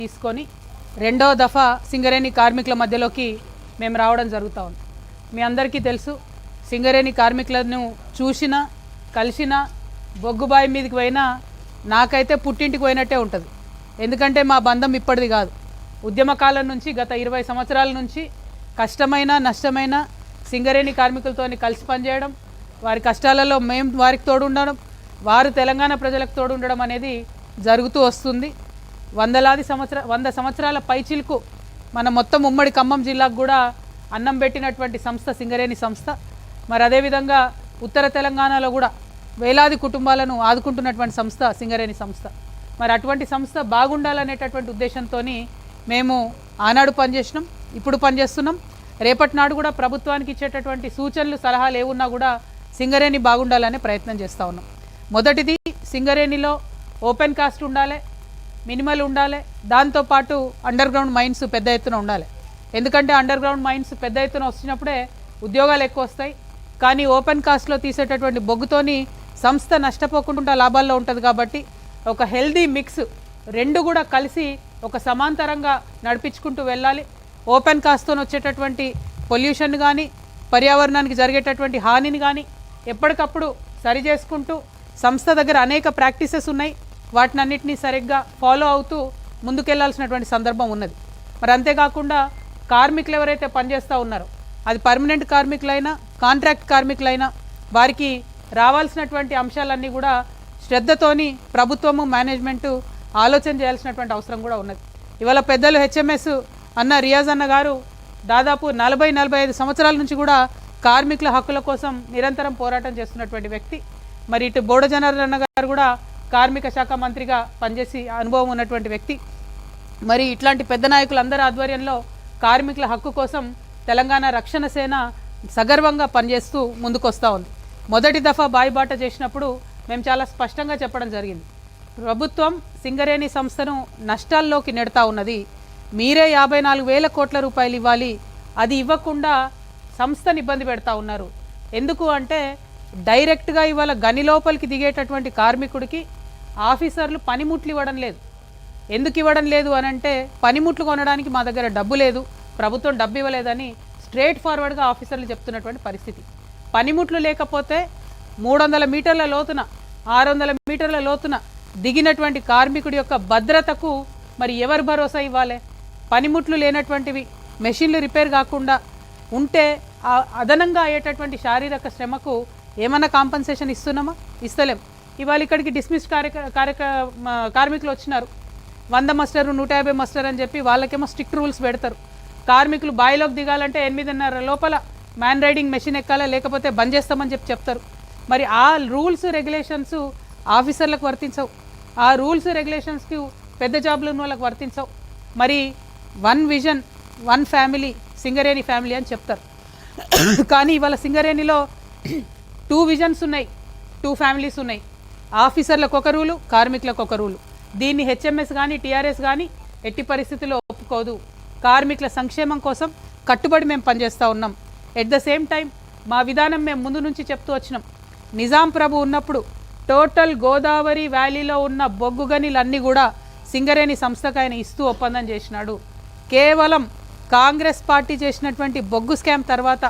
తీసుకొని రెండవ దఫా సింగరేణి కార్మికుల మధ్యలోకి మేము రావడం జరుగుతూ ఉంది. మీ అందరికీ తెలుసు, సింగరేణి కార్మికులను చూసినా కలిసినా బొగ్గుబాయి మీదకి పోయినా నాకైతే పుట్టింటికి పోయినట్టే ఉంటుంది. ఎందుకంటే మా బంధం ఇప్పటిది కాదు. ఉద్యమకాలం నుంచి గత 20 సంవత్సరాల నుంచి కష్టమైన నష్టమైన సింగరేణి కార్మికులతో కలిసి పనిచేయడం, వారి కష్టాలలో మేము వారికి తోడు ఉండడం, వారు తెలంగాణ ప్రజలకు తోడు ఉండడం అనేది జరుగుతూ వస్తుంది. 100 సంవత్సరాల పైచిలకు మన మొత్తం ఉమ్మడి ఖమ్మం జిల్లాకు కూడా అన్నం పెట్టినటువంటి సంస్థ సింగరేణి సంస్థ. మరి అదేవిధంగా ఉత్తర తెలంగాణలో కూడా వేలాది కుటుంబాలను ఆదుకుంటున్నటువంటి సంస్థ సింగరేణి సంస్థ. మరి అటువంటి సంస్థ బాగుండాలనేటటువంటి ఉద్దేశంతో మేము ఆనాడు పనిచేసినాం, ఇప్పుడు పనిచేస్తున్నాం. రేపటి నాడు కూడా ప్రభుత్వానికి ఇచ్చేటటువంటి సూచనలు సలహాలు ఏమున్నా కూడా సింగరేణి బాగుండాలనే ప్రయత్నం చేస్తూ ఉన్నాం. మొదటిది, సింగరేణిలో ఓపెన్ కాస్ట్ ఉండాలి, మినిమల్ ఉండాలి. దాంతోపాటు అండర్ గ్రౌండ్ మైన్స్ పెద్ద ఎత్తున ఉండాలి. ఎందుకంటే అండర్ గ్రౌండ్ మైన్స్ పెద్ద ఎత్తున వచ్చినప్పుడే ఉద్యోగాలు ఎక్కువ వస్తాయి. కానీ ఓపెన్ కాస్ట్లో తీసేటటువంటి బొగ్గుతోని సంస్థ నష్టపోకుండా లాభాల్లో ఉంటుంది. కాబట్టి ఒక హెల్దీ మిక్స్ రెండు కూడా కలిసి ఒక సమాంతరంగా నడిపించుకుంటూ వెళ్ళాలి. ఓపెన్ కాస్ట్తో వచ్చేటటువంటి పొల్యూషన్ కానీ పర్యావరణానికి జరిగేటటువంటి హానిని కానీ ఎప్పటికప్పుడు సరి చేసుకుంటూ సంస్థ దగ్గర అనేక ప్రాక్టీసెస్ ఉన్నాయి. వాటినన్నింటినీ సరిగ్గా ఫాలో అవుతూ ముందుకెళ్లాల్సినటువంటి సందర్భం ఉన్నది. మరి అంతేకాకుండా కార్మికులు ఎవరైతే పనిచేస్తూ ఉన్నారో, అది పర్మనెంట్ కార్మికులైనా కాంట్రాక్ట్ కార్మికులైనా, వారికి రావాల్సినటువంటి అంశాలన్నీ కూడా శ్రద్ధతోని ప్రభుత్వము మేనేజ్మెంటు ఆలోచన చేయాల్సినటువంటి అవసరం కూడా ఉన్నది. ఇవాళ పెద్దలు హెచ్ఎంఎస్ అన్న రియాజ్ అన్న గారు దాదాపు 40-45 సంవత్సరాల నుంచి కూడా కార్మికుల హక్కుల కోసం నిరంతరం పోరాటం చేస్తున్నటువంటి వ్యక్తి. మరి ఇటు బోడ జనార్దన్ అన్న గారు కూడా కార్మిక శాఖ మంత్రిగా పనిచేసి అనుభవం ఉన్నటువంటి వ్యక్తి. మరి ఇట్లాంటి పెద్ద నాయకులందరి ఆధ్వర్యంలో కార్మికుల హక్కు కోసం తెలంగాణ రక్షణ సేన సగర్వంగా పనిచేస్తూ ముందుకొస్తూ ఉంది. మొదటి దఫా బాయిబాట చేసినప్పుడు మేము చాలా స్పష్టంగా చెప్పడం జరిగింది. ప్రభుత్వం సింగరేణి సంస్థను నష్టాల్లోకి నెడతా ఉన్నది, మీరే 54,000 కోట్ల రూపాయలు ఇవ్వాలి, అది ఇవ్వకుండా సంస్థను ఇబ్బంది పెడతా ఉన్నారు. ఎందుకు అంటే డైరెక్ట్గా ఇవాళ గని లోపలికి దిగేటటువంటి కార్మికుడికి ఆఫీసర్లు పనిముట్లు ఇవ్వడం లేదు. ఎందుకు ఇవ్వడం లేదు అని అంటే పనిముట్లు కొనడానికి మా దగ్గర డబ్బు లేదు, ప్రభుత్వం డబ్బు ఇవ్వలేదని స్ట్రేట్ ఫార్వర్డ్గా ఆఫీసర్లు చెప్తున్నటువంటి పరిస్థితి. పనిముట్లు లేకపోతే 300 మీటర్ల లోతున 600 మీటర్ల లోతున దిగినటువంటి కార్మికుడి యొక్క భద్రతకు మరి ఎవరు భరోసా ఇవ్వాలి? పనిముట్లు లేనటువంటివి, మెషిన్లు రిపేర్ కాకుండా ఉంటే అదనంగా అయ్యేటటువంటి శారీరక శ్రమకు ఏమన్నా కాంపన్సేషన్ ఇస్తున్నామా? ఇస్తలేం. ఇవాళ ఇక్కడికి డిస్మిస్ కార్మికులు వచ్చినారు, 100 మస్టర్ 150 మస్టర్ అని చెప్పి వాళ్ళకేమో స్ట్రిక్ట్ రూల్స్ పెడతారు. కార్మికులు బాయిలోకి దిగాలంటే 8:30 లోపల మ్యాన్ రైడింగ్ మెషిన్ ఎక్కాలా, లేకపోతే బంద్ చేస్తామని చెప్తారు. మరి ఆ రూల్స్ రెగ్యులేషన్స్ ఆఫీసర్లకు వర్తించవు, ఆ రూల్స్ రెగ్యులేషన్స్కి పెద్ద జాబ్లు ఉన్న వాళ్ళకి వర్తించవు. మరి 1 విజన్ 1 ఫ్యామిలీ సింగరేణి ఫ్యామిలీ అని చెప్తారు. కానీ ఇవాళ సింగరేణిలో 2 విజన్స్ ఉన్నాయి, 2 ఫ్యామిలీస్ ఉన్నాయి. ఆఫీసర్లకు ఒక రూలు, కార్మికులకు ఒక రూలు. దీన్ని హెచ్ఎంఎస్ కానీ టీఆర్ఎస్ కానీ ఎట్టి పరిస్థితుల్లో ఒప్పుకోదు. కార్మికుల సంక్షేమం కోసం కట్టుబడి మేము పనిచేస్తూ ఉన్నాం. ఎట్ ద సేమ్ టైం మా విధానం మేము ముందు నుంచి చెప్తూ వచ్చినాం. నిజాం ప్రభు ఉన్నప్పుడు టోటల్ గోదావరి వ్యాలీలో ఉన్న బొగ్గు గనులన్నీ కూడా సింగరేణి సంస్థకు ఆయన ఇస్తూ ఒప్పందం చేసినాడు. కేవలం కాంగ్రెస్ పార్టీ చేసినటువంటి బొగ్గు స్కామ్ తర్వాత,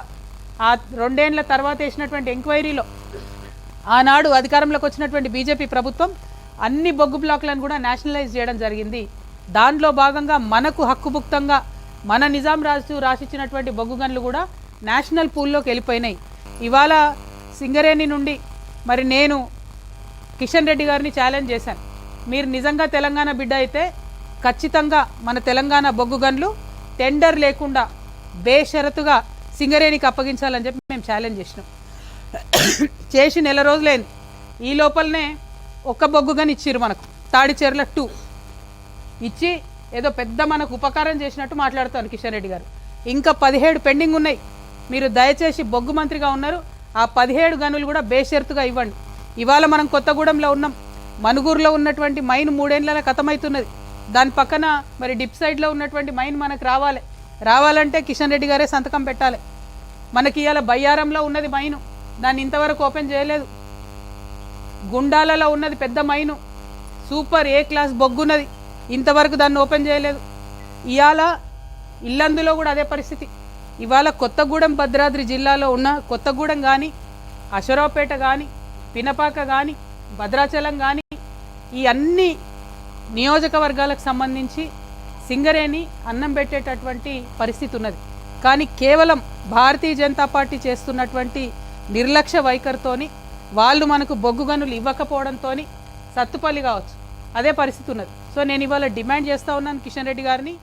ఆ 2 ఏళ్ల తర్వాత వేసినటువంటి ఎంక్వైరీలో ఆనాడు అధికారంలోకి వచ్చినటువంటి బీజేపీ ప్రభుత్వం అన్ని బొగ్గు బ్లాక్లను కూడా నేషనలైజ్ చేయడం జరిగింది. దానిలో భాగంగా మనకు హక్కుభుక్తంగా మన నిజాం రాజు రాసిచ్చినటువంటి బొగ్గు గనులు కూడా నేషనల్ పూల్లోకి వెళ్ళిపోయినాయి. ఇవాళ సింగరేణి నుండి మరి నేను కిషన్ రెడ్డి గారిని ఛాలెంజ్ చేశాను, మీరు నిజంగా తెలంగాణ బిడ్డ అయితే ఖచ్చితంగా మన తెలంగాణ బొగ్గు గనులు టెండర్ లేకుండా బేషరతుగా సింగరేణికి అప్పగించాలని చెప్పి మేము ఛాలెంజ్ చేసినాం. చేసి నెల రోజులైంది. ఈ లోపలనే ఒక్క బొగ్గు గని ఇచ్చిర్రు మనకు, తాడిచెర్ల 2 ఇచ్చి ఏదో పెద్ద మనకు ఉపకారం చేసినట్టు మాట్లాడుతాను కిషన్ రెడ్డి గారు. ఇంకా 17 పెండింగ్ ఉన్నాయి. మీరు దయచేసి బొగ్గు మంత్రిగా ఉన్నారు, ఆ 17 గనులు కూడా బేషరతుగా ఇవ్వండి. ఇవాళ మనం కొత్తగూడెంలో ఉన్నాం, మనుగూరులో ఉన్నటువంటి మైన్ 3 ఏళ్ల ఖతమవుతున్నది. దాని పక్కన మరి డిప్ సైడ్లో ఉన్నటువంటి మైన్ మనకు రావాలంటే కిషన్ రెడ్డి గారే సంతకం పెట్టాలి. మనకి ఇవాళ బయ్యారంలో ఉన్నది మైను, దాన్ని ఇంతవరకు ఓపెన్ చేయలేదు. గుండాలలో ఉన్నది పెద్ద మైను, సూపర్ ఏ క్లాస్ బొగ్గున్నది, ఇంతవరకు దాన్ని ఓపెన్ చేయలేదు. ఇవాళ ఇల్లందులో కూడా అదే పరిస్థితి. ఇవాళ కొత్తగూడెం భద్రాద్రి జిల్లాలో ఉన్న కొత్తగూడెం కానీ, అశ్వరావుపేట కానీ, పినపాక కానీ, భద్రాచలం కానీ, ఈ అన్ని నియోజకవర్గాలకు సంబంధించి సింగరేణి అన్నం పెట్టేటటువంటి పరిస్థితి ఉన్నది. కానీ కేవలం భారతీయ జనతా పార్టీ చేస్తున్నటువంటి నిర్లక్ష్య వైఖరితోని, వాళ్ళు మనకు బొగ్గు గనులు ఇవ్వకపోవడంతో సత్తుపల్లి కావచ్చు అదే పరిస్థితి ఉన్నది. సో నేను ఇవాళ డిమాండ్ చేస్తూ ఉన్నాను కిషన్ రెడ్డి గారిని,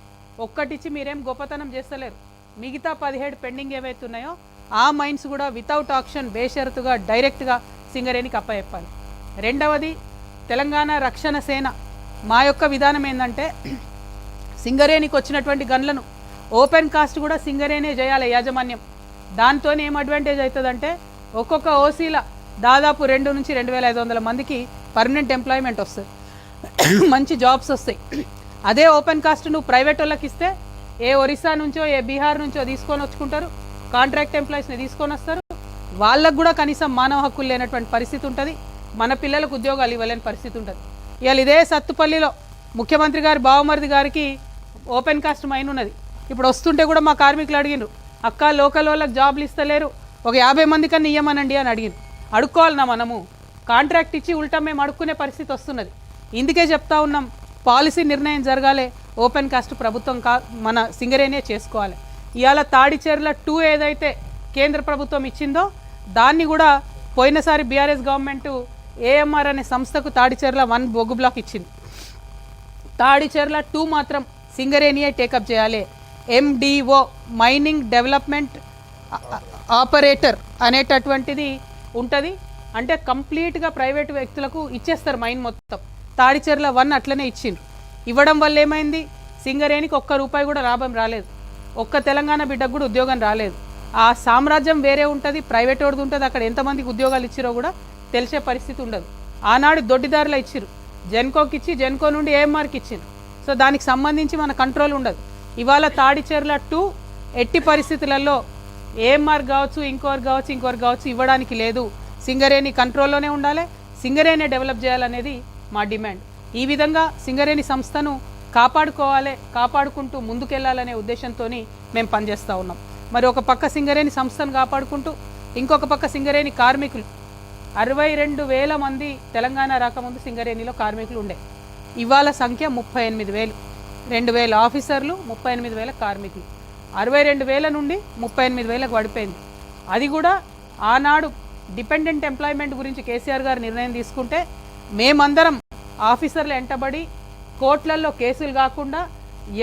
ఒక్కటిచ్చి మీరేం గొప్పతనం చేస్తలేరు. మిగతా 17 పెండింగ్ ఏవైతే ఉన్నాయో ఆ మైన్స్ కూడా వితౌట్ ఆక్షన్ బేషరతుగా డైరెక్ట్గా సింగరేణికి అప్పచెప్పాలి. రెండవది, తెలంగాణ రక్షణ సేన మా యొక్క విధానం ఏంటంటే సింగరేణికి వచ్చినటువంటి గన్లను ఓపెన్ కాస్ట్ కూడా సింగరేణే చేయాలి యాజమాన్యం. దాంతో ఏం అడ్వాంటేజ్ అవుతుందంటే ఒక్కొక్క ఓసీల దాదాపు 2 నుంచి 2500 మందికి పర్మనెంట్ ఎంప్లాయ్మెంట్ వస్తుంది, మంచి జాబ్స్ వస్తాయి. అదే ఓపెన్ కాస్ట్ నువ్వు ప్రైవేట్ వాళ్ళకి ఇస్తే ఏ ఒరిస్సా నుంచో ఏ బీహార్ నుంచో తీసుకొని వచ్చుకుంటారు, కాంట్రాక్ట్ ఎంప్లాయీస్ని తీసుకొని వస్తారు. వాళ్ళకు కూడా కనీసం మానవ హక్కులు లేనటువంటి పరిస్థితి ఉంటుంది, మన పిల్లలకు ఉద్యోగాలు ఇవ్వలేని పరిస్థితి ఉంటుంది. ఇవాళ ఇదే సత్తుపల్లిలో ముఖ్యమంత్రి గారి బావమరిది గారికి ఓపెన్ కాస్ట్ మైన్ ఉన్నది. ఇప్పుడు వస్తుంటే కూడా మా కార్మికులు అడిగినారు, అక్క లోకల్ వాళ్ళకి జాబ్లు ఇస్తలేరు, ఒక 50 మంది కన్నా ఇయ్యమనండి అని అడిగినారు. అడుక్కోవాలన్నా మనము కాంట్రాక్ట్ ఇచ్చి ఉల్టా మేము అడుక్కునే పరిస్థితి వస్తున్నది. ఇందుకే చెప్తా ఉన్నాం, పాలసీ నిర్ణయం జరగాలి, ఓపెన్ కాస్ట్ ప్రభుత్వం మన సింగరేణే చేసుకోవాలి. ఇవాళ తాడిచెర్ల 2 ఏదైతే కేంద్ర ప్రభుత్వం ఇచ్చిందో దాన్ని కూడా పోయినసారి బీఆర్ఎస్ గవర్నమెంటు ఏఎంఆర్ అనే సంస్థకు తాడిచెర్ల 1 బొగ్గు బ్లాక్ ఇచ్చింది. తాడిచెర్ల 2 మాత్రం సింగరేణియే టేకప్ చేయాలి. ఎండిఓ మైనింగ్ డెవలప్మెంట్ ఆపరేటర్ అనేటటువంటిది ఉంటుంది. అంటే కంప్లీట్గా ప్రైవేటు వ్యక్తులకు ఇచ్చేస్తారు మైన్ మొత్తం. తాడిచెర్ల 1 అట్లనే ఇచ్చిండ్రు. ఇవ్వడం వల్ల ఏమైంది, సింగరేణికి ₹1 కూడా లాభం రాలేదు, ఒక్క తెలంగాణ బిడ్డకు కూడా ఉద్యోగం రాలేదు. ఆ సామ్రాజ్యం వేరే ఉంటుంది, ప్రైవేట్ వాడిది ఉంటుంది. అక్కడ ఎంతమందికి ఉద్యోగాలు ఇచ్చిరో కూడా తెలిసే పరిస్థితి ఉండదు. ఆనాడు దొడ్డిదారులు ఇచ్చిరు, జెన్కోకి ఇచ్చి జెన్కో నుండి ఏఎంఆర్కి ఇచ్చిండ్రు. సో దానికి సంబంధించి మన కంట్రోల్ ఉండదు. ఇవాళ తాడిచెర్ల 2 ఎట్టి పరిస్థితులలో ఏఎంఆర్ కావచ్చు, ఇంకోరు కావచ్చు ఇవ్వడానికి లేదు. సింగరేణి కంట్రోల్లోనే ఉండాలి, సింగరేణి డెవలప్ చేయాలనేది మా డిమాండ్. ఈ విధంగా సింగరేణి సంస్థను కాపాడుకోవాలి, కాపాడుకుంటూ ముందుకెళ్లాలనే ఉద్దేశంతో మేము పనిచేస్తూ ఉన్నాం. మరి ఒక పక్క సింగరేణి సంస్థను కాపాడుకుంటూ ఇంకొక పక్క సింగరేణి కార్మికులు 62,000 మంది తెలంగాణ రాకముందు సింగరేణిలో కార్మికులు ఉండే. ఇవాళ సంఖ్య 38,000, 2,000 ఆఫీసర్లు, 38,000 కార్మికులు. 62,000 నుండి 38,000కు పడిపోయింది. అది కూడా ఆనాడు డిపెండెంట్ ఎంప్లాయ్మెంట్ గురించి కేసీఆర్ గారు నిర్ణయం తీసుకుంటే మేమందరం ఆఫీసర్లు ఎంటబడి కోర్టులలో కేసులు కాకుండా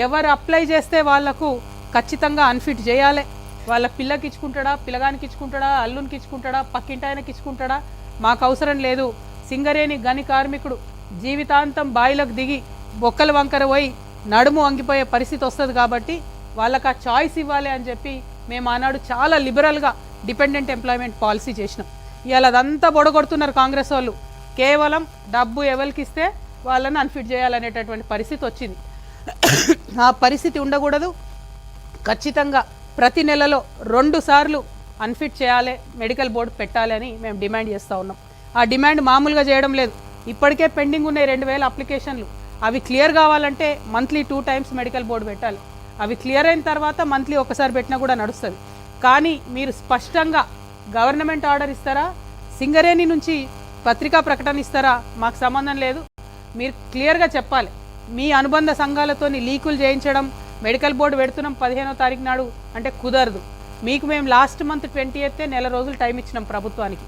ఎవరు అప్లై చేస్తే వాళ్లకు ఖచ్చితంగా అన్ఫిట్ చేయాలి. వాళ్ళ పిల్లకి ఇచ్చుకుంటాడా, పిల్లగానికి ఇచ్చుకుంటాడా, అల్లునికి ఇచ్చుకుంటాడా, పక్కింటి ఆయనకి ఇచ్చుకుంటాడా, మాకు అవసరం లేదు. సింగరేణి గని కార్మికుడు జీవితాంతం బాయిలకు దిగి బొక్కల వంకర పోయి నడుము వంగిపోయే పరిస్థితి వస్తుంది. కాబట్టి వాళ్ళకి ఆ చాయిస్ ఇవ్వాలి అని చెప్పి మేము ఆనాడు చాలా లిబరల్గా డిపెండెంట్ ఎంప్లాయ్మెంట్ పాలసీ చేసినాం. ఇవాళ అదంతా బొడగొడుతున్నారు కాంగ్రెస్ వాళ్ళు. కేవలం డబ్బు ఎవరికి ఇస్తే వాళ్ళని అన్ఫిట్ చేయాలనేటటువంటి పరిస్థితి వచ్చింది. ఆ పరిస్థితి ఉండకూడదు. ఖచ్చితంగా ప్రతి నెలలో 2 సార్లు అన్ఫిట్ చేయాలి, మెడికల్ బోర్డు పెట్టాలి అని మేము డిమాండ్ చేస్తూ ఉన్నాం. ఆ డిమాండ్ మామూలుగా చేయడం లేదు. ఇప్పటికే పెండింగ్ ఉన్నాయి 2,000 అప్లికేషన్లు. అవి క్లియర్ కావాలంటే మంత్లీ 2 టైమ్స్ మెడికల్ బోర్డు పెట్టాలి. అవి క్లియర్ అయిన తర్వాత మంత్లీ ఒకసారి పెట్టినా కూడా నడుస్తుంది. కానీ మీరు స్పష్టంగా గవర్నమెంట్ ఆర్డర్ ఇస్తారా, సింగరేణి నుంచి పత్రికా ప్రకటన ఇస్తారా, మాకు సంబంధం లేదు. మీరు క్లియర్గా చెప్పాలి. మీ అనుబంధ సంఘాలతోని లీకులు చేయించడం, మెడికల్ బోర్డు పెడుతున్నాం 15వ తారీఖు నాడు అంటే కుదరదు. మీకు మేము లాస్ట్ మంత్ 28th నెల రోజులు టైం ఇచ్చినాం ప్రభుత్వానికి.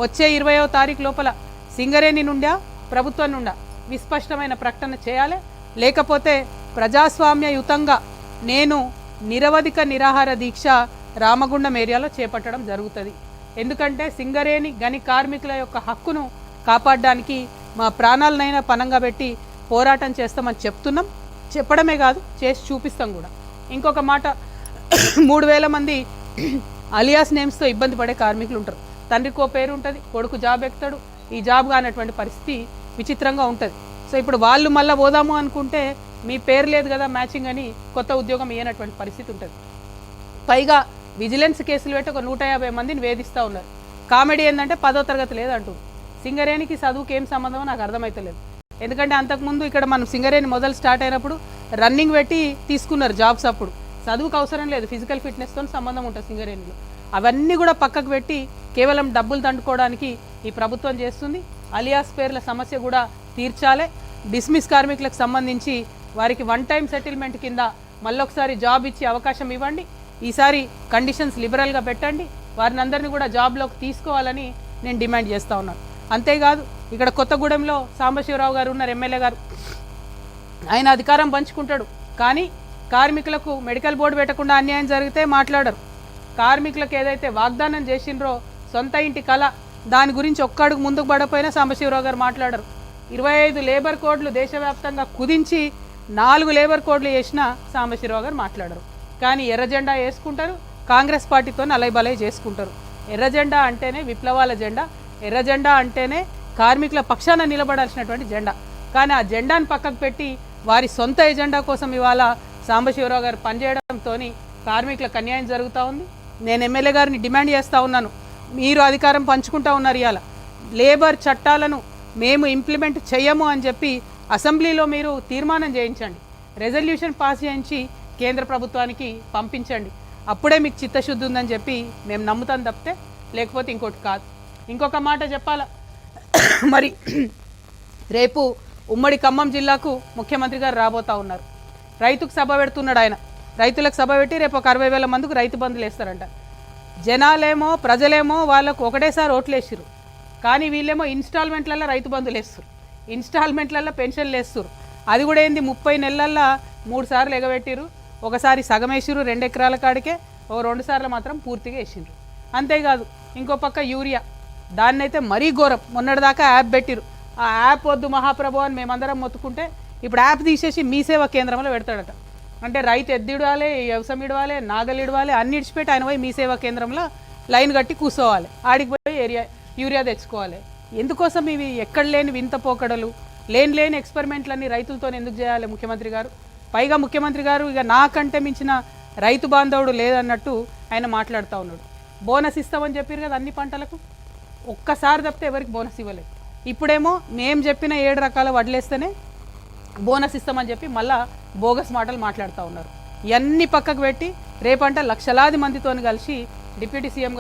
వచ్చే 20వ తారీఖు లోపల సింగరేణి నుండా ప్రభుత్వం నుండా విస్పష్టమైన ప్రకటన చేయాలి. లేకపోతే ప్రజాస్వామ్యయుతంగా నేను నిరవధిక నిరాహార దీక్ష రామగుండం ఏరియాలో చేపట్టడం జరుగుతుంది. ఎందుకంటే సింగరేణి గని కార్మికుల యొక్క హక్కును కాపాడడానికి మా ప్రాణాలనైనా పనంగా పెట్టి పోరాటం చేస్తామని చెప్తున్నాం. చెప్పడమే కాదు, చేసి చూపిస్తాం కూడా. ఇంకొక మాట, 3,000 మంది అలియాస్ నేమ్స్తో ఇబ్బంది పడే కార్మికులు ఉంటారు. తండ్రికో పేరు ఉంటుంది, కొడుకు జాబ్ ఎక్కుతాడు, ఈ జాబ్ కానటువంటి పరిస్థితి విచిత్రంగా ఉంటుంది. సో ఇప్పుడు వాళ్ళు మళ్ళీ పోదాము అనుకుంటే మీ పేరు లేదు కదా మ్యాచింగ్ అని కొత్త ఉద్యోగం ఇవ్వనటువంటి పరిస్థితి ఉంటుంది. పైగా విజిలెన్స్ కేసులు పెట్టి ఒక 150 మందిని వేధిస్తూ ఉన్నారు. కామెడీ ఏంటంటే 10వ తరగతి లేదంటూ. సింగరేణికి చదువుకి ఏం సంబంధమో నాకు అర్థమవుతలేదు. ఎందుకంటే అంతకుముందు ఇక్కడ మనం సింగరేణి మొదలు స్టార్ట్ అయినప్పుడు రన్నింగ్ పెట్టి తీసుకున్నారు జాబ్స్. అప్పుడు చదువుకు అవసరం లేదు, ఫిజికల్ ఫిట్నెస్తో సంబంధం ఉంటుంది సింగరేణిలో. అవన్నీ కూడా పక్కకు పెట్టి కేవలం డబ్బులు దండుకోవడానికి ఈ ప్రభుత్వం చేస్తుంది. అలియాస్ పేర్ల సమస్య కూడా తీర్చాలి. డిస్మిస్ కార్మికులకు సంబంధించి వారికి వన్ టైం సెటిల్మెంట్ కింద మళ్ళొకసారి జాబ్ ఇచ్చే అవకాశం ఇవ్వండి. ఈసారి కండిషన్స్ లిబరల్గా పెట్టండి. వారిని అందరినీ కూడా జాబ్లోకి తీసుకోవాలని నేను డిమాండ్ చేస్తూ ఉన్నాను. అంతేకాదు ఇక్కడ కొత్తగూడెంలో సాంబశివరావు గారు ఉన్నారు, ఎమ్మెల్యే గారు. ఆయన అధికారం పంచుకుంటాడు, కానీ కార్మికులకు మెడికల్ బోర్డు పెట్టకుండా అన్యాయం జరిగితే మాట్లాడరు. కార్మికులకు ఏదైతే వాగ్దానం చేసిండ్రో సొంత ఇంటి కళ, దాని గురించి ఒక్క అడుగు ముందుకు పడపోయినా సాంబశివరావు గారు మాట్లాడరు. 25 లేబర్ కోడ్లు దేశవ్యాప్తంగా కుదించి 4 లేబర్ కోడ్లు చేసిన సాంబశివరావు గారు మాట్లాడరు. కానీ ఎర్ర జెండా వేసుకుంటారు, కాంగ్రెస్ పార్టీతో అలైబలై చేసుకుంటారు. ఎర్ర జెండా అంటేనే విప్లవాల జెండా, ఎర్ర జెండా అంటేనే కార్మికుల పక్షాన నిలబడాల్సినటువంటి జెండా. కానీ ఆ జెండాను పక్కకు పెట్టి వారి సొంత ఎజెండా కోసం ఇవాళ సాంబశివరావు గారు పనిచేయడంతో కార్మికులకు అన్యాయం జరుగుతూ ఉంది. నేను ఎమ్మెల్యే గారిని డిమాండ్ చేస్తూ ఉన్నాను, మీరు అధికారం పంచుకుంటూ ఉన్నారు, ఇవాళ లేబర్ చట్టాలను మేము ఇంప్లిమెంట్ చేయము అని చెప్పి అసెంబ్లీలో మీరు తీర్మానం చేయించండి, రెజల్యూషన్ పాస్ చేయించి కేంద్ర ప్రభుత్వానికి పంపించండి. అప్పుడే మీకు చిత్తశుద్ధి ఉందని చెప్పి మేము నమ్ముతాం తప్పితే లేకపోతే ఇంకోటి కాదు. ఇంకొక మాట చెప్పాలా, మరి రేపు ఉమ్మడి ఖమ్మం జిల్లాకు ముఖ్యమంత్రి గారు రాబోతూ ఉన్నారు. రైతుకు సభ పెడుతున్నాడు ఆయన. రైతులకు సభ పెట్టి రేపు ఒక 60,000 మందికి రైతు బంధులు వేస్తారంట. జనాలేమో ప్రజలేమో వాళ్ళకు ఒకటేసారి ఓట్లు వేసిరు, కానీ వీళ్ళేమో ఇన్స్టాల్మెంట్లలో రైతు బంధులు వేస్తారు, ఇన్స్టాల్మెంట్లలో పెన్షన్లు వేస్తారు. అది కూడా ఏంది 30 నెలల్లో 3 సార్లు ఎగబెట్టిరు. ఒకసారి సగం వేసిరు 2 ఎకరాల కాడికే, 2 సార్లు మాత్రం పూర్తిగా వేసిండ్రు. అంతేకాదు ఇంకో పక్క యూరియా, దాన్నైతే మరీ ఘోరం. మొన్నటిదాకా యాప్ పెట్టిరు. ఆ యాప్ వద్దు మహాప్రభు అని మేమందరం మొత్తుకుంటే ఇప్పుడు యాప్ తీసేసి మీ సేవా కేంద్రంలో పెడతాడట. అంటే రైతు ఎద్దు ఇడవాలి, వ్యవసాయం ఇడవాలి, నాగలు ఇడవాలి, అన్ని ఇడిచిపెట్టి ఆయన పోయి మీ సేవా కేంద్రంలో లైన్ కట్టి కూర్చోవాలి, ఆడికి పోయి యూరియా తెచ్చుకోవాలి. ఎందుకోసం ఇవి ఎక్కడ లేని వింత పోకడలు, లేని ఎక్స్పెరిమెంట్లన్నీ రైతులతో ఎందుకు చేయాలి ముఖ్యమంత్రి గారు? పైగా ముఖ్యమంత్రి గారు ఇక నాకంటే మించిన రైతు బాంధవుడు లేదన్నట్టు ఆయన మాట్లాడుతూ ఉన్నాడు. బోనస్ ఇస్తామని చెప్పారు కదా అన్ని పంటలకు, ఒక్కసారి తప్పితే ఎవరికి బోనస్ ఇవ్వలేదు. ఇప్పుడేమో మేము చెప్పిన 7 రకాల వడ్లేస్తేనే బోనస్ ఇస్తామని చెప్పి మళ్ళా బోగస్ మాటలు మాట్లాడుతూ ఉన్నారు. ఇవన్నీ పక్కకు పెట్టి రేపంట లక్షలాది మందితో కలిసి డిప్యూటీ సీఎం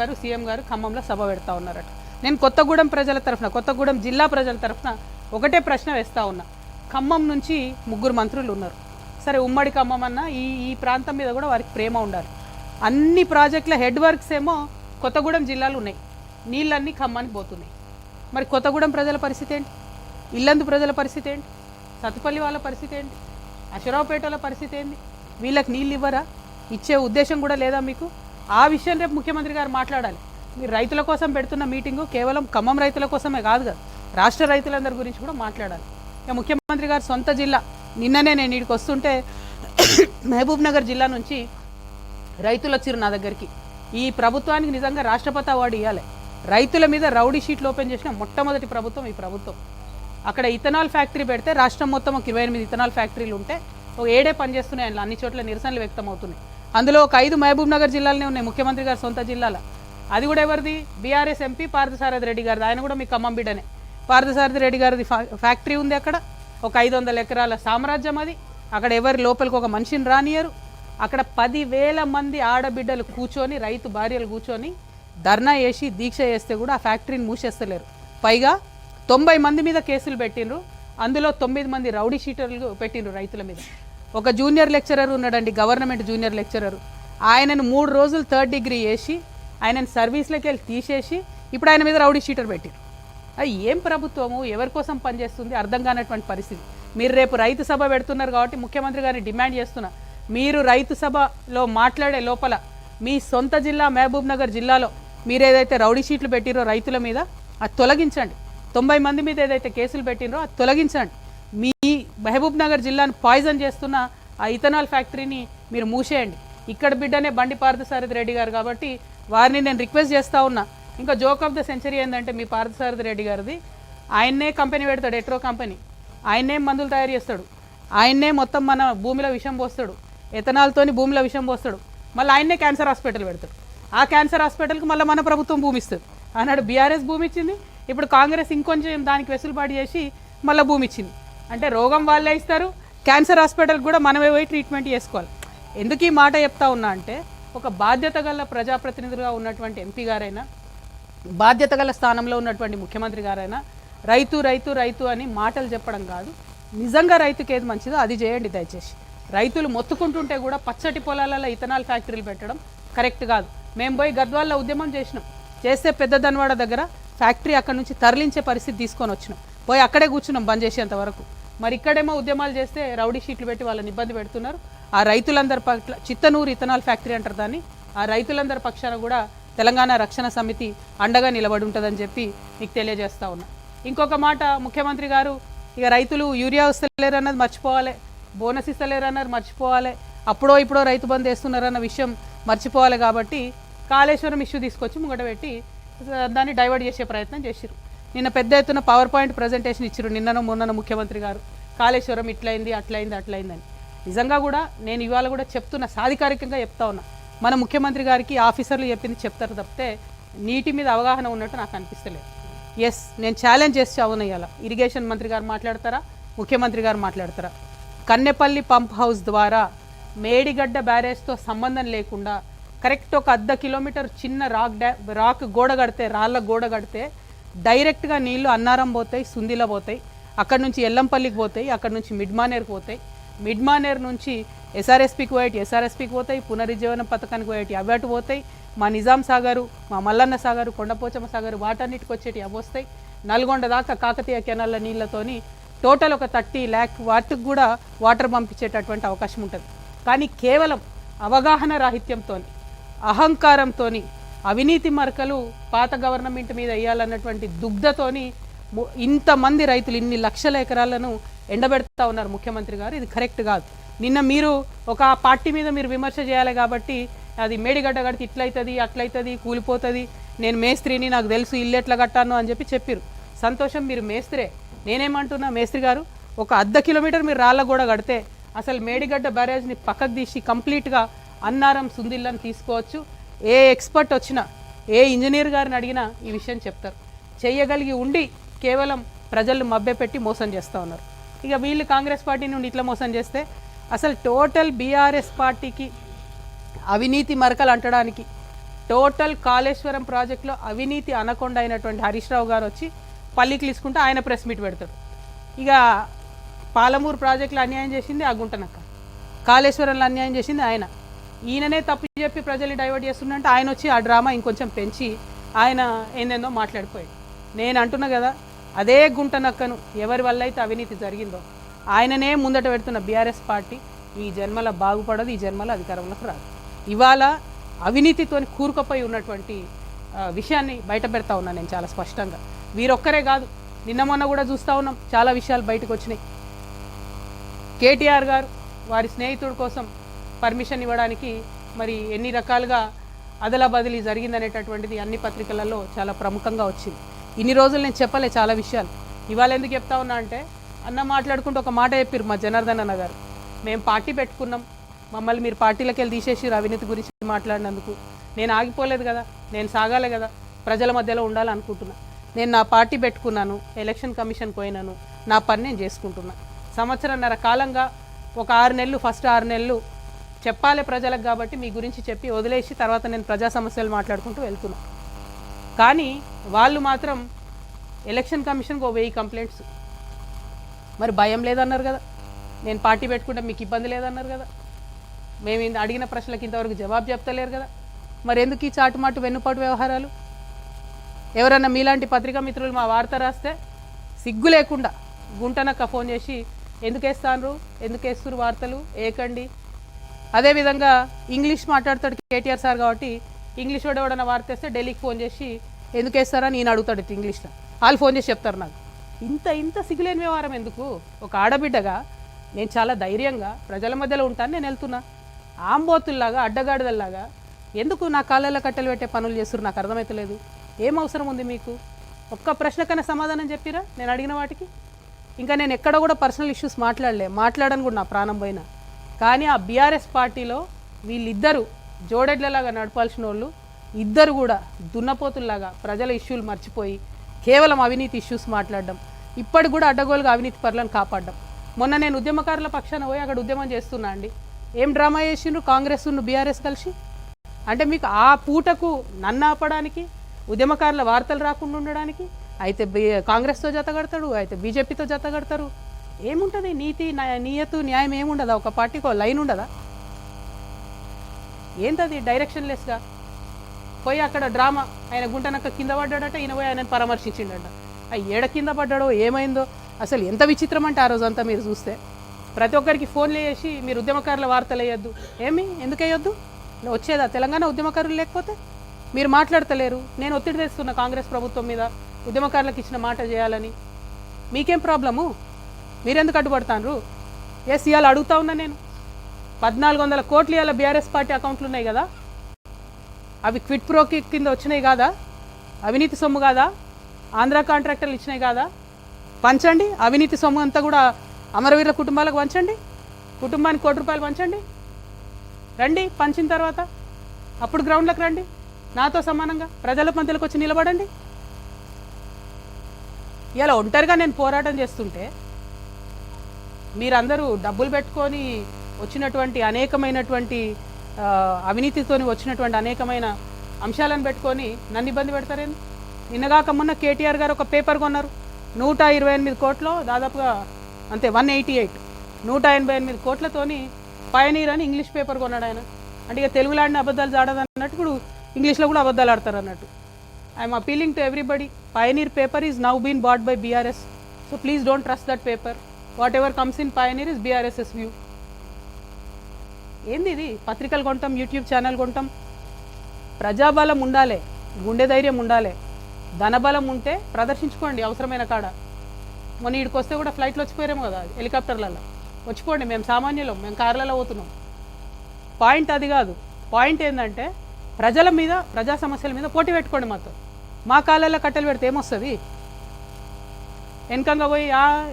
గారు ఖమ్మంలో సభ పెడతా ఉన్నారట. నేను కొత్తగూడెం ప్రజల తరఫున, కొత్తగూడెం జిల్లా ప్రజల తరఫున ఒకటే ప్రశ్న వేస్తూ ఉన్నా. ఖమ్మం నుంచి 3 మంత్రులు ఉన్నారు. సరే ఉమ్మడి ఖమ్మం అన్న ఈ ప్రాంతం మీద కూడా వారికి ప్రేమ ఉండాలి. అన్ని ప్రాజెక్టుల హెడ్ వర్క్స్ ఏమో కొత్తగూడెం జిల్లాలో ఉన్నాయి, నీళ్ళన్నీ ఖమ్మానికి పోతున్నాయి. మరి కొత్తగూడెం ప్రజల పరిస్థితి ఏంటి? ఇల్లందు ప్రజల పరిస్థితి ఏంటి? సత్తుపల్లి వాళ్ళ పరిస్థితి ఏంటి? అశరావుపేటల పరిస్థితి ఏంటి? వీళ్ళకి నీళ్ళు ఇవ్వరా? ఇచ్చే ఉద్దేశం కూడా లేదా మీకు? ఆ విషయం రేపు ముఖ్యమంత్రి గారు మాట్లాడాలి. మీరు రైతుల కోసం పెడుతున్న మీటింగు కేవలం ఖమ్మం రైతుల కోసమే కాదు కదా, రాష్ట్ర రైతులందరి గురించి కూడా మాట్లాడాలి. ఇక ముఖ్యమంత్రి గారు సొంత జిల్లా, నిన్ననే నేను ఇక్కడికి వస్తుంటే మహబూబ్ నగర్ జిల్లా నుంచి రైతులు వచ్చారు నా దగ్గరికి. ఈ ప్రభుత్వానికి నిజంగా రాష్ట్రపతి అవార్డు ఇవ్వాలి. రైతుల మీద రౌడీ షీట్లు ఓపెన్ చేసిన మొట్టమొదటి ప్రభుత్వం ఈ ప్రభుత్వం. అక్కడ ఇథనాల్ ఫ్యాక్టరీ పెడితే రాష్ట్రం మొత్తం ఒక 28 ఇథనాల్ ఫ్యాక్టరీలు ఉంటే ఒక 7 పనిచేస్తున్నాయి. అందులో అన్ని చోట్ల నిరసనలు వ్యక్తం అవుతున్నాయి. అందులో ఒక 5 మహబూబ్ నగర్ జిల్లాలోనే ఉన్నాయి, ముఖ్యమంత్రి గారు సొంత జిల్లాలో. అది కూడా ఎవరిది? బీఆర్ఎస్ ఎంపీ పార్థసారథి రెడ్డి గారిది. ఆయన కూడా మీ ఖమ్మం బిడ్డనే. పార్థసారథి రెడ్డి గారిది ఫ్యాక్టరీ ఉంది అక్కడ. ఒక 500 ఎకరాల సామ్రాజ్యం అది. అక్కడ ఎవరి లోపలికి ఒక మనిషిని రానియరు. అక్కడ 10,000 మంది ఆడబిడ్డలు కూర్చొని, రైతు భార్యలు కూర్చొని ధర్నా చేసి దీక్ష చేస్తే కూడా ఆ ఫ్యాక్టరీని మూసేస్తలేరు. పైగా 90 మంది మీద కేసులు పెట్టిండ్రు. అందులో 9 మంది రౌడీ షీటర్లు పెట్టిండ్రు రైతుల మీద. ఒక జూనియర్ లెక్చరర్ ఉన్నాడండి, గవర్నమెంట్ జూనియర్ లెక్చరర్. ఆయనను 3 రోజులు 3rd డిగ్రీ వేసి ఆయనను సర్వీస్లోకి వెళ్ళి తీసేసి ఇప్పుడు ఆయన మీద రౌడీ షీటర్ పెట్టిండ్రు. అది ఏం ప్రభుత్వము, ఎవరి కోసం పనిచేస్తుంది అర్థం కానటువంటి పరిస్థితి. మీరు రేపు రైతు సభ పెడుతున్నారు కాబట్టి ముఖ్యమంత్రి గారిని డిమాండ్ చేస్తున్నా, మీరు రైతు సభలో మాట్లాడే లోపల మీ సొంత జిల్లా మహబూబ్ నగర్ జిల్లాలో మీరు ఏదైతే రౌడీ షీట్లు పెట్టిరో రైతుల మీద అది తొలగించండి. 90 మంది మీద ఏదైతే కేసులు పెట్టినరో అది తొలగించండి. మీ మహబూబ్ నగర్ జిల్లాను పాయిజన్ చేస్తున్న ఆ ఇథనాల్ ఫ్యాక్టరీని మీరు మూసేయండి. ఇక్కడ బిడ్డనే బండి పార్థసారథి రెడ్డి గారు కాబట్టి వారిని నేను రిక్వెస్ట్ చేస్తూ ఉన్నా. ఇంకా జోక్ ఆఫ్ ద సెంచరీ ఏంటంటే మీ పార్థసారథి రెడ్డి గారిది, ఆయన్నే కంపెనీ పెడతాడు, ఎట్రో కంపెనీ. ఆయన్నే మందులు తయారు చేస్తాడు, ఆయన్నే మొత్తం మన భూమిలో విషం పోస్తాడు, ఎథనాల్తోని భూమిలో విషం పోస్తాడు. మళ్ళీ ఆయన్నే క్యాన్సర్ హాస్పిటల్ పెడతాడు. ఆ క్యాన్సర్ హాస్పిటల్కి మళ్ళీ మన ప్రభుత్వం భూమి ఇస్తుంది. ఆనాడు బీఆర్ఎస్ భూమి ఇచ్చింది, ఇప్పుడు కాంగ్రెస్ ఇంకొంచెం దానికి వెసులుబాటు చేసి మళ్ళీ భూమి ఇచ్చింది. అంటే రోగం వాళ్ళే ఇస్తారు, క్యాన్సర్ హాస్పిటల్కి కూడా మనమే పోయి ట్రీట్మెంట్ చేసుకోవాలి. ఎందుకు ఈ మాట చెప్తా ఉన్నా అంటే, ఒక బాధ్యత గల ప్రజాప్రతినిధులుగా ఉన్నటువంటి ఎంపీ గారైనా, బాధ్యత గల స్థానంలో ఉన్నటువంటి ముఖ్యమంత్రి గారైనా రైతు రైతు రైతు అని మాటలు చెప్పడం కాదు, నిజంగా రైతుకి ఏది మంచిదో అది చేయండి దయచేసి. రైతులు మొత్తుకుంటుంటే కూడా పచ్చటి పొలాలలో ఇథనాల్ ఫ్యాక్టరీలు పెట్టడం కరెక్ట్ కాదు. మేము పోయి గద్వాల్లో ఉద్యమం చేస్తే పెద్ద ధన్వాడ దగ్గర ఫ్యాక్టరీ అక్కడ నుంచి తరలించే పరిస్థితి తీసుకొని వచ్చినాం. పోయి అక్కడే కూర్చున్నాం బంద్ చేసేంత వరకు. మరి ఇక్కడేమో ఉద్యమాలు చేస్తే రౌడీ షీట్లు పెట్టి వాళ్ళని ఇబ్బంది పెడుతున్నారు. ఆ రైతులందరి పట్ల చిత్తనూరు ఇథనాల్ ఫ్యాక్టరీ అంటారు దాన్ని, ఆ రైతులందరి పక్షాన కూడా తెలంగాణ రక్షణ సమితి అండగా నిలబడి ఉంటుందని చెప్పి మీకు తెలియజేస్తా ఉన్నా. ఇంకొక మాట, ముఖ్యమంత్రి గారు ఇక రైతులు యూరియా వస్తలేరన్నది మర్చిపోవాలి, బోనస్ ఇస్తలేరన్నది మర్చిపోవాలి, అప్పుడో ఇప్పుడో రైతు బంద్ వేస్తున్నారన్న విషయం మర్చిపోవాలి. కాబట్టి కాళేశ్వరం ఇష్యూ తీసుకొచ్చి ముంగట పెట్టి దాన్ని డైవర్ట్ చేసే ప్రయత్నం చేసిరు. నిన్న పెద్ద ఎత్తున పవర్ పాయింట్ ప్రజెంటేషన్ ఇచ్చారు నిన్ననో మొన్ననో ముఖ్యమంత్రి గారు, కాళేశ్వరం ఇట్లయింది అట్లయింది అట్లయిందని. నిజంగా కూడా నేను ఇవాళ కూడా చెప్తున్నా, సాధికారికంగా చెప్తా ఉన్నా, మన ముఖ్యమంత్రి గారికి ఆఫీసర్లు చెప్పింది చెప్తారు తప్పితే నీటి మీద అవగాహన ఉన్నట్టు నాకు అనిపిస్తలేదు. ఎస్, నేను ఛాలెంజ్ చేసి అవునయ్యాల, ఇరిగేషన్ మంత్రి గారు మాట్లాడతారా, ముఖ్యమంత్రి గారు మాట్లాడతారా, కన్నెపల్లి పంప్ హౌస్ ద్వారా మేడిగడ్డ బ్యారేజ్తో సంబంధం లేకుండా కరెక్ట్ ఒక 1/2 కిలోమీటర్ చిన్న రాక్ గోడ కడితే, రాళ్ళ గోడ కడితే డైరెక్ట్గా నీళ్లు అన్నారం పోతాయి, సుందిల పోతాయి, అక్కడ నుంచి ఎల్లంపల్లికి పోతాయి, అక్కడ నుంచి మిడ్మానేర్కి పోతాయి, మిడ్మానేర్ నుంచి ఎస్ఆర్ఎస్పీకి పోయేటి ఎస్ఆర్ఎస్పీకి పోతాయి, పునరుజ్జీవన పథకానికి పోయేటి అవి అటు పోతాయి, మా నిజాం సాగరు, మా మల్లన్న సాగరు, కొండపోచమ్మ సాగరు వాటన్నిటికి వచ్చేటి అవి వస్తాయి, నల్గొండ దాకా కాకతీయ కెనాల్ల నీళ్లతోని టోటల్ ఒక 30 lakh వాటికి కూడా వాటర్ పంపించేటటువంటి అవకాశం ఉంటుంది. కానీ కేవలం అవగాహన రాహిత్యంతో, అహంకారంతో, అవినీతి మరకలు పాత గవర్నమెంట్ మీద వేయాలన్నటువంటి దుగ్ధతోని ఇంతమంది రైతులు ఇన్ని లక్షల ఎకరాలను ఎండబెడతా ఉన్నారు ముఖ్యమంత్రి గారు. ఇది కరెక్ట్ కాదు. నిన్న మీరు ఒక పార్టీ మీద మీరు విమర్శ చేయాలి కాబట్టి అది మేడిగడ్డ కడితే ఇట్లయితుంది అట్లయితుంది కూలిపోతుంది, నేను మేస్త్రిని నాకు తెలుసు ఇల్లు ఎట్లా కట్టాను అని చెప్పారు. సంతోషం, మీరు మేస్త్రే. నేనేమంటున్నా, మేస్త్రి గారు ఒక 1/2 కిలోమీటర్ మీరు రాళ్ళ కూడా కడితే అసలు మేడిగడ్డ బ్యారేజ్ని పక్కకు తీసి కంప్లీట్గా అన్నారం సుందిల్లని తీసుకోవచ్చు. ఏ ఎక్స్పర్ట్ వచ్చినా, ఏ ఇంజనీర్ గారిని అడిగినా ఈ విషయం చెప్తారు. చేయగలిగి ఉండి కేవలం ప్రజలు మభ్యపెట్టి మోసం చేస్తూ ఉన్నారు. ఇక వీళ్ళు కాంగ్రెస్ పార్టీ నుండి ఇట్లా మోసం చేస్తే అసలు టోటల్ బీఆర్ఎస్ పార్టీకి అవినీతి మరకలు అంటడానికి, టోటల్ కాళేశ్వరం ప్రాజెక్టులో అవినీతి అనకొండ అయినటువంటి హరీష్ రావు గారు వచ్చి పల్లికి తీసుకుంటే ఆయన ప్రెస్ మీట్ పెడతాడు. ఇక పాలమూరు ప్రాజెక్టులో అన్యాయం చేసింది ఆ గుంటనక్క, కాళేశ్వరంలో అన్యాయం చేసింది ఆయన. ఈయననే తప్పు చెప్పి ప్రజల్ని డైవర్ట్ చేస్తున్నంటే ఆయన వచ్చి ఆ డ్రామా ఇంకొంచెం పెంచి ఆయన ఏందేందో మాట్లాడిపోయాడు. నేను అంటున్నా కదా, అదే గుంటనక్కను ఎవరి వల్ల అయితే అవినీతి జరిగిందో ఆయననే ముందట పెడుతున్న బీఆర్ఎస్ పార్టీ ఈ జన్మల బాగుపడదు, ఈ జన్మల అధికారంలోకి రాదు. ఇవాళ అవినీతితో కూరుకుపోయి ఉన్నటువంటి విషయాన్ని బయట పెడతా ఉన్నా నేను చాలా స్పష్టంగా. వీరొక్కరే కాదు, నిన్న మొన్న కూడా చూస్తూ ఉన్నాం, చాలా విషయాలు బయటకు వచ్చినాయి. కేటీఆర్ గారు వారి స్నేహితుడి కోసం పర్మిషన్ ఇవ్వడానికి మరి ఎన్ని రకాలుగా అదలా బదిలీ జరిగిందనేటటువంటిది అన్ని పత్రికలలో చాలా ప్రముఖంగా వచ్చింది. ఇన్ని రోజులు నేను చెప్పలే చాలా విషయాలు, ఇవాళ ఎందుకు చెప్తా ఉన్నా అంటే, అన్న మాట్లాడుకుంటూ ఒక మాట చెప్పారు మా జనార్దన్ అన్న గారు, మేము పార్టీ పెట్టుకున్నాం, మమ్మల్ని మీరు పార్టీలకు వెళ్ళి తీసేసి అవినీతి గురించి మాట్లాడినందుకు. నేను ఆగిపోలేదు కదా, నేను సాగాలి కదా, ప్రజల మధ్యలో ఉండాలనుకుంటున్నా. నేను నా పార్టీ పెట్టుకున్నాను, ఎలక్షన్ కమిషన్కి పోయినాను, నా పని నేను చేసుకుంటున్నా. 1.5 సంవత్సరం కాలంగా ఒక 6 నెలలు, ఫస్ట్ 6 నెలలు చెప్పాలి ప్రజలకు కాబట్టి మీ గురించి చెప్పి వదిలేసి తర్వాత నేను ప్రజా సమస్యలు మాట్లాడుకుంటూ వెళ్తున్నా. కానీ వాళ్ళు మాత్రం ఎలక్షన్ కమిషన్కి 1000 కంప్లైంట్స్. మరి భయం లేదన్నారు కదా, నేను పార్టీ పెట్టుకుంటే మీకు ఇబ్బంది లేదన్నారు కదా, మేము అడిగిన ప్రశ్నలకు ఇంతవరకు జవాబు చెప్తలేరు కదా, మరి ఎందుకు ఈ చాటుమాటు వెన్నుపాటు వ్యవహారాలు? ఎవరన్నా మీలాంటి పత్రికా మిత్రులు మా వార్త రాస్తే సిగ్గు లేకుండా గుంటనక్క ఫోన్ చేసి ఎందుకు వేస్తాను, ఎందుకు వేస్తున్నారు వార్తలు ఏకండి. అదేవిధంగా ఇంగ్లీష్ మాట్లాడతాడు కేటీఆర్ సార్ కాబట్టి ఇంగ్లీష్ వాడు ఎవడన్నా వార్త వేస్తే ఢిల్లీకి ఫోన్ చేసి ఎందుకు వేస్తారని నేను అడుగుతాడు ఇంగ్లీష్లో, వాళ్ళు ఫోన్ చేసి చెప్తారు నాకు. ఇంత సిగ్గులేని వ్యవహారం ఎందుకు? ఒక ఆడబిడ్డగా నేను చాలా ధైర్యంగా ప్రజల మధ్యలో ఉంటాను, నేను వెళ్తున్నా. ఆంబోతుల్లాగా అడ్డగాడిదల్లాగా ఎందుకు నా కాళ్ళల్లో కట్టెలు పెట్టే పనులు చేస్తున్నారు నాకు అర్థమవుతలేదు. ఏం అవసరం ఉంది మీకు? ఒక్క ప్రశ్న కన్నా సమాధానం చెప్పిరా నేను అడిగిన వాటికి? ఇంకా నేను ఎక్కడ కూడా పర్సనల్ ఇష్యూస్ మాట్లాడను కూడా నా ప్రాణం పోయినా. కానీ ఆ బీఆర్ఎస్ పార్టీలో వీళ్ళిద్దరూ జోడెడ్లలాగా నడపాల్సిన వాళ్ళు ఇద్దరు కూడా దున్నపోతుల్లాగా ప్రజల ఇష్యూలు మర్చిపోయి కేవలం అవినీతి ఇష్యూస్ మాట్లాడడం, ఇప్పటికి కూడా అడ్డగోలుగా అవినీతి పరులను కాపాడ్డాం. మొన్న నేను ఉద్యమకారుల పక్షాన పోయి అక్కడ ఉద్యమం చేస్తున్నా అండి. ఏం డ్రామా చేసిండ్రు కాంగ్రెస్ బీఆర్ఎస్ కలిసి? అంటే మీకు ఆ పూటకు నన్ను ఆపడానికి, ఉద్యమకారుల వార్తలు రాకుండా ఉండడానికి అయితే కాంగ్రెస్తో జతగడతాడు, అయితే బీజేపీతో జతగడతారు. ఏముంటుంది నీతి నియతు న్యాయం ఏముండదా? ఒక పార్టీకి ఒక లైన్ ఉండదా? ఏంటది డైరెక్షన్లెస్గా పోయి అక్కడ డ్రామా. ఆయన గుంటనక్క కింద పడ్డాడట, ఈయన పోయి ఆయనను పరామర్శించిండట. ఏడ కింద పడ్డాడో ఏమైందో అసలు ఎంత విచిత్రం అంటే ఆ రోజంతా మీరు చూస్తే ప్రతి ఒక్కరికి ఫోన్లు చేసి మీరు ఉద్యమకారుల వార్తలు వేయొద్దు. ఎందుకు వేయొద్దు? వచ్చేదా తెలంగాణ ఉద్యమకారులు లేకపోతే? మీరు మాట్లాడతలేరు. నేను ఒత్తిడి తెస్తున్నా కాంగ్రెస్ ప్రభుత్వం మీద, ఉద్యమకారులకు ఇచ్చిన మాట చేయాలని. మీకేం ప్రాబ్లము? మీరెందుకు అడ్డుపడతాను? ఎస్, ఇవాళ అడుగుతా ఉన్నా నేను. 1400 కోట్లు ఇవాళ బీఆర్ఎస్ పార్టీ అకౌంట్లు ఉన్నాయి కదా, అవి క్విట్ ప్రోకి కింద వచ్చినాయి కాదా? అవినీతి సొమ్ము కాదా? ఆంధ్ర కాంట్రాక్టర్లు ఇచ్చినాయి కాదా? పంచండి. అవినీతి సొమ్ము అంతా కూడా అమరవీరుల కుటుంబాలకు పంచండి. కుటుంబానికి ₹1 పంచండి. రండి, పంచిన తర్వాత అప్పుడు గ్రౌండ్లకు రండి, నాతో సమానంగా ప్రజల మధ్యలోకి వచ్చి నిలబడండి. ఇలా ఒంటరిగా నేను పోరాటం చేస్తుంటే మీరందరూ డబ్బులు పెట్టుకొని వచ్చినటువంటి అనేకమైనటువంటి అవినీతితో వచ్చినటువంటి అనేకమైన అంశాలను పెట్టుకొని నన్ను ఇబ్బంది పెడతారేంది? నిన్నగాక మొన్న కేటీఆర్ గారు ఒక పేపర్ కొన్నారు 128 కోట్లు, దాదాపుగా అంతే 188, 188 కోట్లతోని పయనీర్ అని ఇంగ్లీష్ పేపర్ కొన్నాడు ఆయన. అంటే ఇక తెలుగులాడిన అబద్ధాలు జాడదు అన్నట్టు ఇప్పుడు ఇంగ్లీష్లో కూడా అబద్ధాలు ఆడతారు అన్నట్టు. I'm appealing to everybody, Pioneer paper is now been bought by BRS, so please don't trust that paper. Whatever comes in Pioneer is BRS's view. ఏంది ఇది? పత్రికలు కొంటాం, యూట్యూబ్ ఛానల్ కొంటాం. ప్రజాబలం ఉండాలి, గుండె ధైర్యం ఉండాలి, ధనబలం ఉంటే ప్రదర్శించుకోండి అవసరమైన కాడ. మొన్న ఇక్కడికి వస్తే కూడా ఫ్లైట్లో వచ్చిపోయారేమో కదా, హెలికాప్టర్లలో వచ్చిపోండి. మేము సామాన్యులం, మేము కార్లలో పోతున్నాం. పాయింట్ అది కాదు. పాయింట్ ఏంటంటే ప్రజల మీద, ప్రజా సమస్యల మీద పోటీ పెట్టుకోండి మాతో. మా కాళ్ళల్లో కట్టెలు పెడితే ఏమొస్తుంది? వెనకంగా పోయి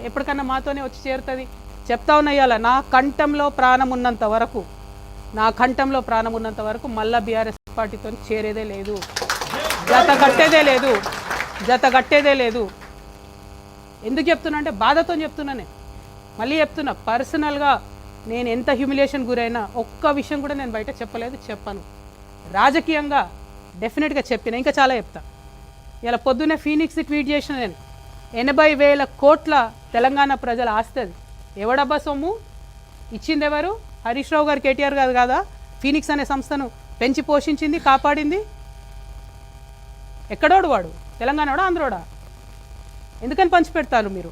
ఎప్పటికన్నా మాతోనే వచ్చి చేరుతుంది. చెప్తా ఉన్నా ఇవాళ నా కంఠంలో ప్రాణం ఉన్నంత వరకు, నా కంఠంలో ప్రాణం ఉన్నంత వరకు మళ్ళా బీఆర్ఎస్ పార్టీతో చేరేదే లేదు, జత కట్టేదే లేదు. ఎందుకు చెప్తున్నా అంటే బాధతో చెప్తున్నా. నేను మళ్ళీ చెప్తున్నా, పర్సనల్గా నేను ఎంత హ్యూమిలియేషన్ గురైనా ఒక్క విషయం కూడా నేను బయట చెప్పను. రాజకీయంగా డెఫినెట్గా చెప్పిన, ఇంకా చాలా చెప్తా. ఇలా పొద్దున్నే ఫీనిక్స్ ట్వీట్ చేసిన నేను, 80,000 కోట్ల తెలంగాణ ప్రజల ఆస్తుంది. ఎవడబ్బా సొమ్ము ఇచ్చింది? ఎవరు? హరీష్ రావు గారు, కేటీఆర్ గారు కాదా ఫీనిక్స్ అనే సంస్థను పెంచి పోషించింది, కాపాడింది? ఎక్కడోడు వాడు? తెలంగాణోడా, ఆంధ్రోడా? ఎందుకని పంచిపెడతారు మీరు?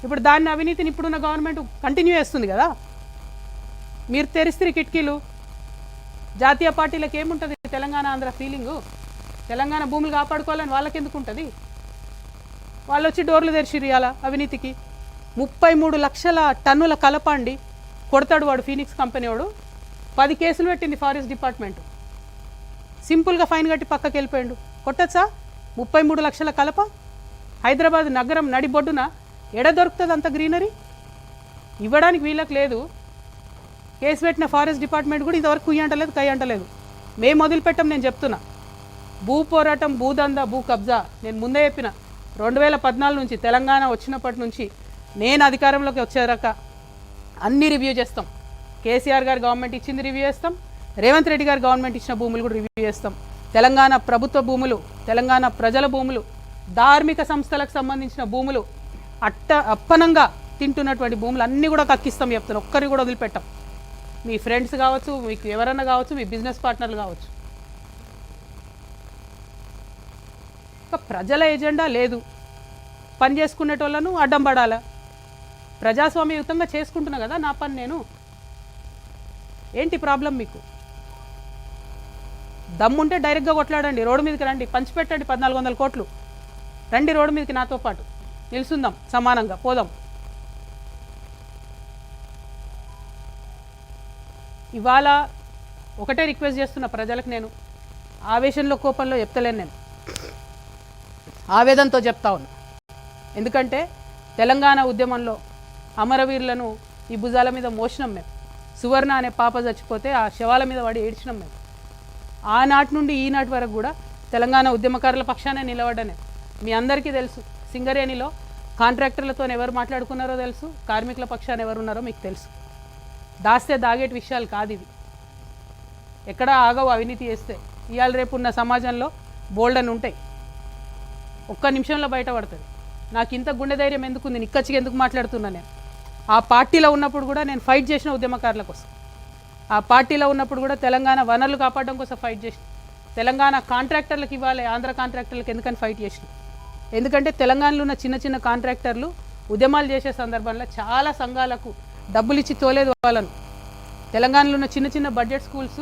ఇప్పుడు దాన్ని, అవినీతిని ఇప్పుడున్న గవర్నమెంట్ కంటిన్యూ చేస్తుంది కదా. మీరు తెరిస్తే కిటికీలు. జాతీయ పార్టీలకు ఏముంటుంది తెలంగాణ ఆంధ్ర ఫీలింగు? తెలంగాణ భూములు కాపాడుకోవాలని వాళ్ళకి ఎందుకు ఉంటుంది? వాళ్ళు వచ్చి డోర్లు తెరిచిరు ఇవాళ అవినీతికి. 33 లక్షల టన్నుల కలప అండి కొడతాడు వాడు, ఫీనిక్స్ కంపెనీ వాడు. 10 కేసులు పెట్టింది ఫారెస్ట్ డిపార్ట్మెంట్. సింపుల్గా ఫైన్ కట్టి పక్కకి వెళ్ళిపోయాడు. కొట్టచ్చా? 33 లక్షల కలప హైదరాబాద్ నగరం నడిబొడ్డున ఎడ దొరుకుతుంది అంత గ్రీనరీ? ఇవ్వడానికి వీళ్ళకి లేదు. కేసు పెట్టిన ఫారెస్ట్ డిపార్ట్మెంట్ కూడా ఇంతవరకు కుయ్యంటలేదు, కయ్యంటలేదు. మేము వదిలిపెట్టాం. నేను చెప్తున్నా, భూ పోరాటం, భూదందా, భూ కబ్జా నేను ముందే చెప్పిన. 2014 నుంచి తెలంగాణ వచ్చినప్పటి నుంచి నేను అధికారంలోకి వచ్చేదాకా అన్నీ రివ్యూ చేస్తాం. కేసీఆర్ గారు గవర్నమెంట్ ఇచ్చింది రివ్యూ చేస్తాం, రేవంత్ రెడ్డి గారు గవర్నమెంట్ ఇచ్చిన భూములు కూడా రివ్యూ చేస్తాం. తెలంగాణ ప్రభుత్వ భూములు, తెలంగాణ ప్రజల భూములు, ధార్మిక సంస్థలకు సంబంధించిన భూములు, అప్పనంగా తింటున్నటువంటి భూములు అన్నీ కూడా కక్కిస్తాం చెప్తాను. ఒక్కరిని కూడా వదిలిపెట్టాం. మీ ఫ్రెండ్స్ కావచ్చు, మీకు ఎవరన్నా కావచ్చు, మీ బిజినెస్ పార్ట్నర్లు కావచ్చు. ప్రజల ఎజెండా లేదు, పని చేసుకునేటోళ్ళను అడ్డం పడాలా? ప్రజాస్వామ్యయుతంగా చేసుకుంటున్నా కదా నా పని నేను. ఏంటి ప్రాబ్లం మీకు? దమ్ముంటే డైరెక్ట్గా కొట్లాడండి, రోడ్డు మీదకి రండి, పంచిపెట్టండి 1400 కోట్లు. రండి రోడ్డు మీదకి నాతో పాటు నిలుసుందాం, సమానంగా పోదాం. ఇవాళ ఒకటే రిక్వెస్ట్ చేస్తున్న ప్రజలకు, నేను ఆవేశంలో కోపంలో చెప్తలేను, నేను ఆవేదనతో చెప్తా ఉన్నా. ఎందుకంటే తెలంగాణ ఉద్యమంలో అమరవీరులను ఈ భుజాల మీద మోసినాం మేము. సువర్ణ అనే పాప చచ్చిపోతే ఆ శవాల మీద పడి ఏడ్చినాం మేము. ఆనాటి నుండి ఈనాటి వరకు కూడా తెలంగాణ ఉద్యమకారుల పక్షానే నిలబడ్డానే. మీ అందరికీ తెలుసు, సింగరేణిలో కాంట్రాక్టర్లతో ఎవరు మాట్లాడుకున్నారో తెలుసు, కార్మికుల పక్షాన ఎవరు ఉన్నారో మీకు తెలుసు. దాస్తే దాగేటి విషయాలు కాదు ఇవి. ఎక్కడ ఆగవు అవినీతి చేస్తే. ఇవాళ రేపు ఉన్న సమాజంలో బోల్డ్ అని ఉంటాయి, ఒక్క నిమిషంలో బయటపడుతుంది. నాకు ఇంత గుండె ధైర్యం ఎందుకుంది, నిక్కచ్చిగా ఎందుకు మాట్లాడుతున్నా నేను? ఆ పార్టీలో ఉన్నప్పుడు కూడా నేను ఫైట్ చేసిన ఉద్యమకారుల కోసం. ఆ పార్టీలో ఉన్నప్పుడు కూడా తెలంగాణ వనరులు కాపాడడం కోసం ఫైట్ చేసిన. తెలంగాణ కాంట్రాక్టర్లకు ఇవ్వాలి, ఆంధ్ర కాంట్రాక్టర్లకు ఎందుకని ఫైట్ చేసిన? ఎందుకంటే తెలంగాణలో ఉన్న చిన్న చిన్న కాంట్రాక్టర్లు ఉద్యమాలు చేసే సందర్భంలో చాలా సంఘాలకు డబ్బులు ఇచ్చి తోలేదు వాళ్ళను. తెలంగాణలో ఉన్న చిన్న చిన్న బడ్జెట్ స్కూల్స్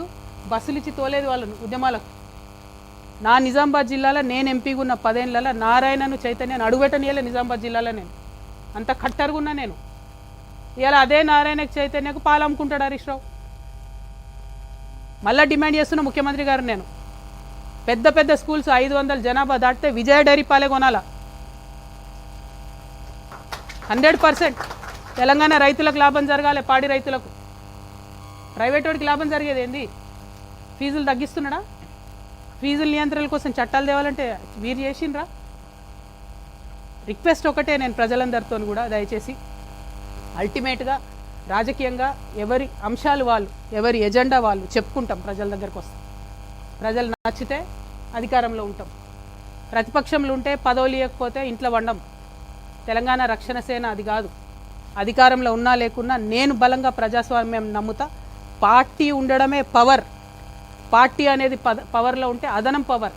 బస్సులు ఇచ్చి తోలేదు వాళ్ళను ఉద్యమాలకు. నా నిజామాబాద్ జిల్లాలో నేను ఎంపీగా ఉన్న 10 ఏళ్ళలో నారాయణను చైతన్యను అడుగుపెట్టనియలే నిజామాబాద్ జిల్లాలో. నేను అంత కట్టరుగున్నా నేను. ఇలా అదే నారాయణకు చైతన్యకు పాలు అమ్ముకుంటాడు హరీష్ రావు. మళ్ళీ డిమాండ్ చేస్తున్న ముఖ్యమంత్రి గారు, నేను పెద్ద పెద్ద స్కూల్స్ 500 జనాభా దాటితే విజయ డైరీ పాలే కొనాలా. 100% తెలంగాణ రైతులకు లాభం జరగాలి, పాడి రైతులకు. ప్రైవేట్ వాడికి లాభం జరిగేది ఏంది? ఫీజులు తగ్గిస్తున్నాడా? ఫీజుల నియంత్రణల కోసం చట్టాలు తేవాలంటే వీరు చేసిండ్రా? రిక్వెస్ట్ ఒకటే నేను ప్రజలందరితో కూడా, దయచేసి అల్టిమేట్గా రాజకీయంగా ఎవరి అంశాలు వాళ్ళు, ఎవరి ఎజెండా వాళ్ళు చెప్పుకుంటాం, ప్రజల దగ్గరకు వస్తాం. ప్రజలు నచ్చితే అధికారంలో ఉంటాం, ప్రతిపక్షంలో ఉంటే పదవులు ఇవ్వకపోతే ఇంట్లో వండం. తెలంగాణ రక్షణ సేన అది కాదు. అధికారంలో ఉన్నా లేకున్నా నేను బలంగా ప్రజాస్వామ్యం నమ్ముతా. పార్టీ ఉండడమే పవర్. పార్టీ అనేది పవర్లో ఉంటే అదనం పవర్.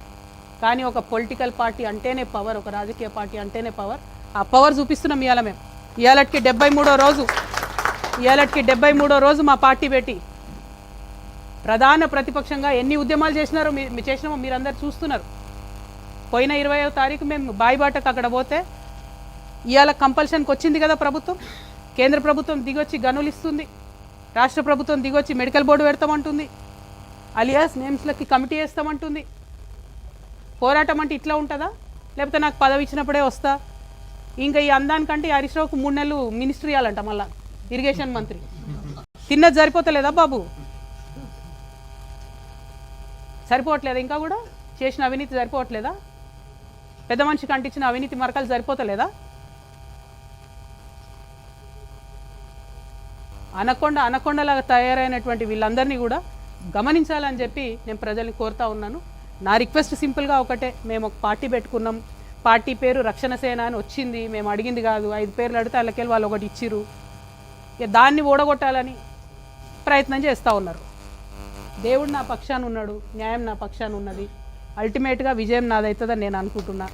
కానీ ఒక పొలిటికల్ పార్టీ అంటేనే పవర్, ఒక రాజకీయ పార్టీ అంటేనే పవర్. ఆ పవర్ చూపిస్తున్నాం ఇవాళ మేము. ఇవాళకి 73వ రోజు మా పార్టీ పెట్టి ప్రధాన ప్రతిపక్షంగా ఎన్ని ఉద్యమాలు చేసినారో చేసినామో మీరందరూ చూస్తున్నారు. పోయిన 20వ తారీఖు మేము బాయిబాటకు అక్కడ పోతే ఇవాళ కంపల్షన్కి వచ్చింది కదా ప్రభుత్వం. కేంద్ర ప్రభుత్వం దిగొచ్చి గనులు ఇస్తుంది, రాష్ట్ర ప్రభుత్వం దిగొచ్చి మెడికల్ బోర్డు పెడతామంటుంది, అలియాస్ నేమ్స్లకి కమిటీ వేస్తామంటుంది. పోరాటం అంటే ఇట్లా ఉంటుందా? లేకపోతే నాకు పదవి ఇచ్చినప్పుడే వస్తా? ఇంకా ఈ అందానికంటే హరీష్ రావుకు 3 నెలలు మినిస్ట్రీ ఇవ్వాలంట, మళ్ళా ఇరిగేషన్ మంత్రి. తిన్నది సరిపోతలేదా బాబు? సరిపోవట్లేదా? ఇంకా కూడా చేసిన అవినీతి సరిపోవట్లేదా? పెద్ద మనిషికి అంటించిన అవినీతి మరకలు సరిపోతలేదా? అనకొండలాగా తయారైనటువంటి వీళ్ళందరినీ కూడా గమనించాలని చెప్పి నేను ప్రజల్ని కోరుతా ఉన్నాను. నా రిక్వెస్ట్ సింపుల్గా ఒకటే, మేము ఒక పార్టీ పెట్టుకున్నాం, పార్టీ పేరు రక్షణ సేన అని వచ్చింది, మేము అడిగింది కాదు. 5 పేర్లు అడిగితే వాళ్ళకెళ్ళి వాళ్ళు ఒకటి ఇచ్చిర్రు. దాన్ని ఓడగొట్టాలని ప్రయత్నం చేస్తూ ఉన్నారు. దేవుడు నా పక్షాన ఉన్నాడు, న్యాయం నా పక్షాన ఉన్నది. అల్టిమేట్గా విజయం నాదవుతుందని నేను అనుకుంటున్నా.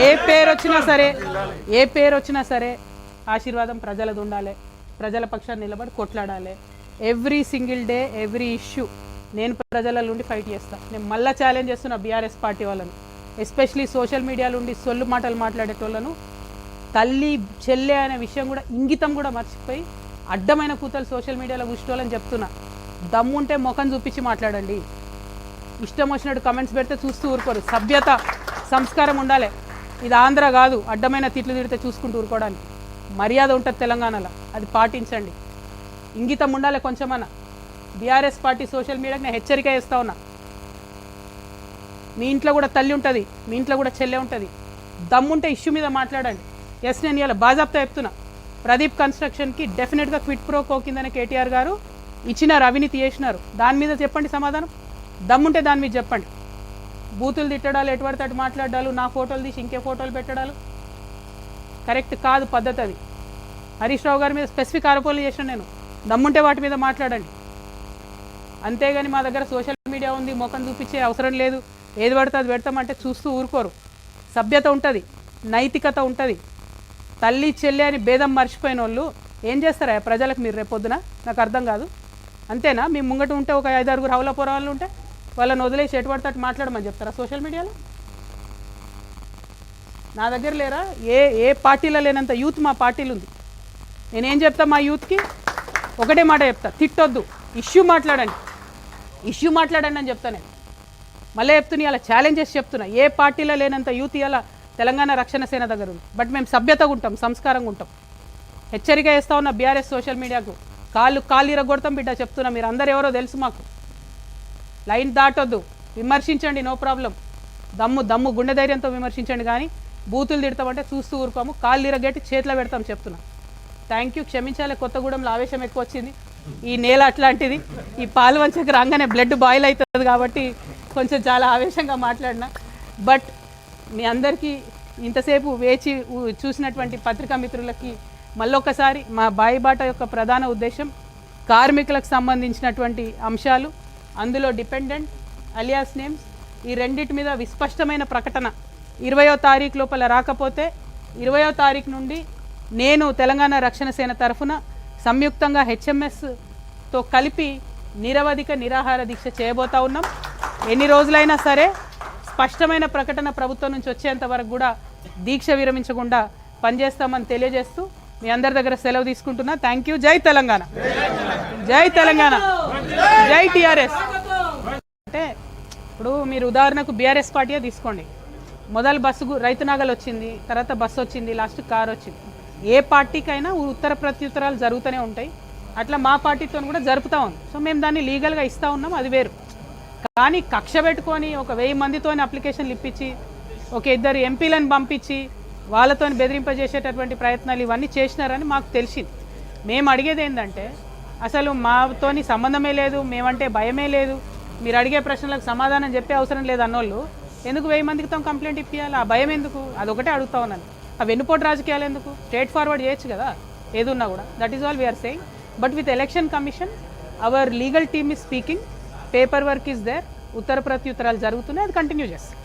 ఏ పేరు వచ్చినా సరే ఆశీర్వాదం ప్రజలది ఉండాలి. ప్రజల పక్షాన్ని నిలబడి కొట్లాడాలి. Every single day, every issue నేను ప్రజల నుండి ఫైట్ చేస్తాను. నేను మళ్ళీ ఛాలెంజ్ చేస్తున్నా బీఆర్ఎస్ పార్టీ వాళ్ళను, ఎస్పెషలీ సోషల్ మీడియాలో ఉండి సొల్లు మాటలు మాట్లాడేటోళ్ళను. తల్లి చెల్లె అనే విషయం కూడా, ఇంగితం కూడా మర్చిపోయి అడ్డమైన కూతలు సోషల్ మీడియాలో కూర్చోవాలని చెప్తున్నా. దమ్ముంటే ముఖం చూపించి మాట్లాడండి. ఇష్టం వచ్చినట్టు కమెంట్స్ పెడితే చూస్తూ ఊరుకోరు. సభ్యత, సంస్కారం ఉండాలి. ఇది ఆంధ్ర కాదు, అడ్డమైన తిట్లు తిడితే చూసుకుంటూ ఊరుకోవడానికి. మర్యాద ఉంటుంది తెలంగాణలో, అది పాటించండి. ఇంగితం ఉండాలి కొంచెమన్నా. బీఆర్ఎస్ పార్టీ సోషల్ మీడియాకి నేను హెచ్చరిక చేస్తా ఉన్నా. మీ ఇంట్లో కూడా తల్లి ఉంటుంది, మీ ఇంట్లో కూడా చెల్లె ఉంటుంది. దమ్ముంటే ఇష్యూ మీద మాట్లాడండి. ఎస్, నేను ఇలా బాజాబ్తా చెప్తున్నా. ప్రదీప్ కన్స్ట్రక్షన్కి డెఫినెట్గా క్విట్ ప్రో కో కిందనే కేటీఆర్ గారు ఇచ్చినారు, అవినీతి చేసినారు. దాని మీద చెప్పండి సమాధానం. దమ్ముంటే దాని మీద చెప్పండి. బూతులు తిట్టడాలు, ఎటువడితే అటు మాట్లాడాలు, నా ఫోటోలు తీసి ఇంకే ఫోటోలు పెట్టడాలు కరెక్ట్ కాదు, పద్ధతి అది. హరీష్ రావు గారి మీద స్పెసిఫిక్ ఆరోపణలు చేసిన నేను. దమ్ముంటే వాటి మీద మాట్లాడండి. అంతేగాని మా దగ్గర సోషల్ మీడియా ఉంది, ముఖం చూపించే అవసరం లేదు, ఏది పడితే అది పెడతామంటే చూస్తూ ఊరుకోరు. సభ్యత ఉంటుంది, నైతికత ఉంటుంది. తల్లి చెల్లి అని భేదం మర్చిపోయిన వాళ్ళు ఏం చేస్తారా ప్రజలకు మీరు రేపొద్దున? నాకు అర్థం కాదు. అంతేనా? మీ ముంగట ఉంటే ఒక 5-6 హౌలపురం వాళ్ళు ఉంటే వాళ్ళని వదిలేసి ఎటు పడితే అటు మాట్లాడమని చెప్తారా సోషల్ మీడియాలో? నా దగ్గర లేరా? ఏ పార్టీలో లేనంత యూత్ మా పార్టీలు ఉంది. నేనేం చెప్తా మా యూత్కి? ఒకటే మాట చెప్తా, తిట్టొద్దు, ఇష్యూ మాట్లాడండి అని చెప్తా నేను. మళ్ళీ చెప్తున్నా, ఇలా ఛాలెంజ్ చేసి చెప్తున్నా, ఏ పార్టీలో లేనంత యూత్ ఇలా తెలంగాణ రక్షణ సేన దగ్గర ఉంది. బట్ మేము సభ్యతగా ఉంటాం, సంస్కారంగా ఉంటాం. హెచ్చరిక చేస్తా ఉన్న బీఆర్ఎస్ సోషల్ మీడియాకు, కాళ్ళు ఇరగొడతాం బిడ్డ చెప్తున్నా. మీరు అందరు ఎవరో తెలుసు మాకు. లైన్ దాటొద్దు, విమర్శించండి, నో ప్రాబ్లం. దమ్ము గుండె ధైర్యంతో విమర్శించండి. కానీ బూతులు తిడతామంటే చూస్తూ ఊరుకోము, కాళ్ళు ఇరగట్టి చేతిలో పెడతాం చెప్తున్నా. థ్యాంక్ యూ, క్షమించాలి. కొత్తగూడెంలో ఆవేశం ఎక్కువ వచ్చింది, ఈ నేల అట్లాంటిది, ఈ పాలు వంచకి రాగానే బ్లడ్ బాయిల్ అవుతుంది కాబట్టి కొంచెం చాలా ఆవేశంగా మాట్లాడినా. బట్ మీ అందరికీ ఇంతసేపు వేచి చూసినటువంటి పత్రికా మిత్రులకి మళ్ళొకసారి మా బాయిబాట యొక్క ప్రధాన ఉద్దేశం కార్మికులకు సంబంధించినటువంటి అంశాలు, అందులో డిపెండెంట్ అలియాస్ నేమ్స్, ఈ రెండింటి మీద విస్పష్టమైన ప్రకటన 20వ తారీఖు లోపల రాకపోతే 20వ తారీఖు నుండి నేను తెలంగాణ రక్షణ సేన తరఫున సంయుక్తంగా హెచ్ఎంఎస్తో కలిపి నిరవధిక నిరాహార దీక్ష చేయబోతా ఉన్నాం. ఎన్ని రోజులైనా సరే స్పష్టమైన ప్రకటన ప్రభుత్వం నుంచి వచ్చేంత వరకు కూడా దీక్ష విరమించకుండా పనిచేస్తామని తెలియజేస్తూ మీ అందరి దగ్గర సెలవు తీసుకుంటున్నా. Thank you. జై తెలంగాణ, జై తెలంగాణ, జై టీఆర్ఎస్. అంటే ఇప్పుడు మీరు ఉదాహరణకు బీఆర్ఎస్ పార్టీయే తీసుకోండి. మొదలు బస్సు రైతునాగలు వచ్చింది, తర్వాత బస్సు వచ్చింది, లాస్ట్ కారు వచ్చింది. ఏ పార్టీకైనా ఉత్తర ప్రత్యుత్తరాలు జరుగుతూనే ఉంటాయి. అట్లా మా పార్టీతో కూడా జరుపుతూ ఉంది. సో మేము దాన్ని లీగల్గా ఇస్తూ ఉన్నాం, అది వేరు. కానీ కక్ష పెట్టుకొని ఒక 1000 మందితో అప్లికేషన్లు ఇప్పించి ఒక 2 ఎంపీలను పంపించి వాళ్ళతో బెదిరింపజేసేటటువంటి ప్రయత్నాలు ఇవన్నీ చేసినారని మాకు తెలిసింది. మేము అడిగేది ఏంటంటే అసలు మాతోని సంబంధమే లేదు, మేమంటే భయమే లేదు, మీరు అడిగే ప్రశ్నలకు సమాధానం చెప్పే అవసరం లేదు అన్నోళ్ళు ఎందుకు 1000 మందితో కంప్లైంట్ ఇప్పించాలి? ఆ భయం ఎందుకు? అదొకటే అడుగుతా ఉన్నాను. ఆ వెన్నుపోటు రాజకీయాలు ఎందుకు? స్ట్రేట్ ఫార్వర్డ్ చేయొచ్చు కదా ఏదున్నా కూడా. That is all we're saying. But with election commission our legal team is speaking, paper work is there, ఉత్తర ప్రత్యుత్తరాలు జరుగుతున్నాయి, అది కంటిన్యూ చేస్తాం.